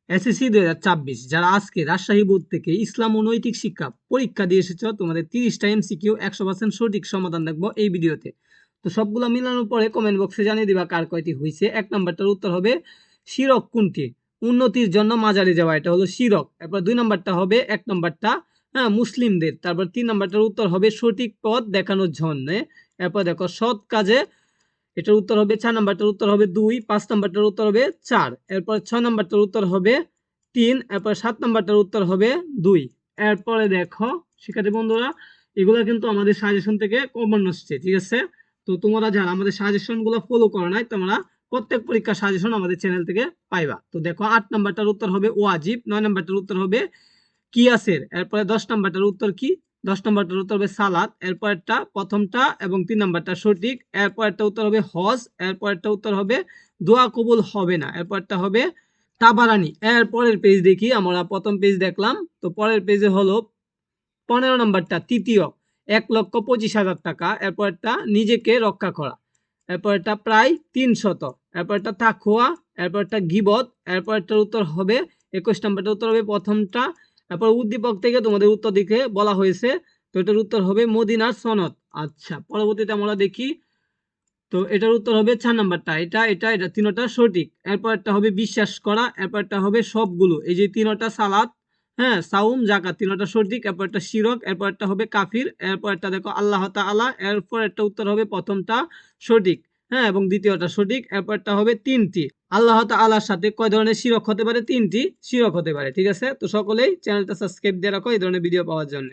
SSC 2024 যারা আজকে Rajshahi board থেকে ইসলাম ও নৈতিক শিক্ষা পরীক্ষা দিয়ে এসেছো, তোমাদের 30টা এমসিকিউ 100% সঠিক সমাধান দেখবো এই ভিডিওতে। তো সবগুলো মিলানোর পরে কমেন্ট বক্সে জানিয়ে দিবা কার কয়টি হয়েছে। এক নাম্বারটার উত্তর হবে শিরক কোনটি? উন্নতির জন্য মাজারে যাওয়া, এটা হলো শিরক। এরপর 2 নাম্বারটা হবে, 1 নাম্বারটা মুসলিমদের। তারপর 3 নাম্বারটার উত্তর হবে সঠিক পথ দেখানোর জন্য। এরপর দেখো সৎ কাজে, এটার উত্তর হবে 4 নাম্বারটার উত্তর হবে 2, 5 নাম্বারটার উত্তর হবে 4, এরপর 6 নাম্বারটার উত্তর হবে 3, এরপর 7 নাম্বারটার উত্তর হবে 2। এরপরে দেখো শিক্ষার্থী বন্ধুরা, এগুলো কিন্তু আমাদের সাজেশন থেকে কমন আসছে, ঠিক আছে? তো তোমরা যারা আমাদের সাজেশনগুলো ফলো করো নাই, তোমরা প্রত্যেক পরীক্ষার সাজেশন আমাদের চ্যানেল থেকে পাইবা। তো দেখো 8 নাম্বারটার উত্তর হবে ওয়াজিব, 9 নাম্বারটার উত্তর হবে কিয়াসের, এরপরে 10 নাম্বারটার উত্তর কি? 10 নাম্বারটার উত্তর হবে সালাত, এরপরটা প্রথমটা এবং 3 নাম্বারটা সঠিক, এরপরটা উত্তর হবে হজ, এরপরটা উত্তর হবে দোয়া কবুল হবে না, এরপরটা হবে তাবারানি। এরপরের পেজ দেখি, আমরা প্রথম পেজ দেখলাম, তো পরের পেজে হলো 15 নাম্বারটা তৃতীয়, 1,25,000 টাকা, এরপরটা নিজেকে রক্ষা করা, এরপরটা প্রায় 300, এরপরটা তাকওয়া, এরপরটা গীবত, এরপরটার উত্তর হবে 21 নাম্বারটার উত্তর হবে প্রথমটা। তারপর উদ্দীপক থেকে তোমাদের উত্তর দিকে বলা হয়েছে, তো এটার উত্তর হবে মদিনার সনদ। আচ্ছা, পরবর্তীতে আমরা দেখি, তো এটার উত্তর হবে 4 নাম্বারটা, এটা তিনটা সঠিক। এরপরটা হবে বিশ্বাস করা, এরপরটা হবে সবগুলো, এই যে তিনটা সালাত, সাউম জাকাত, তিনটা সঠিক। এরপরটা শিরক, এরপরটা হবে কাফির, এরপরটা দেখো আল্লাহ তাআলা, এরপর একটা উত্তর হবে প্রথমটা সঠিক, এবং দ্বিতীয়টা সঠিক। এরপরটা হবে 3টি। আল্লাহ তাআলার সাথে কয় ধরনের শিরক হতে পারে? 3টি শিরক হতে পারে, ঠিক আছে? তো সকলেই চ্যানেলটা সাবস্ক্রাইব দিয়ে রাখো এই ধরনের ভিডিও পাওয়ার জন্য।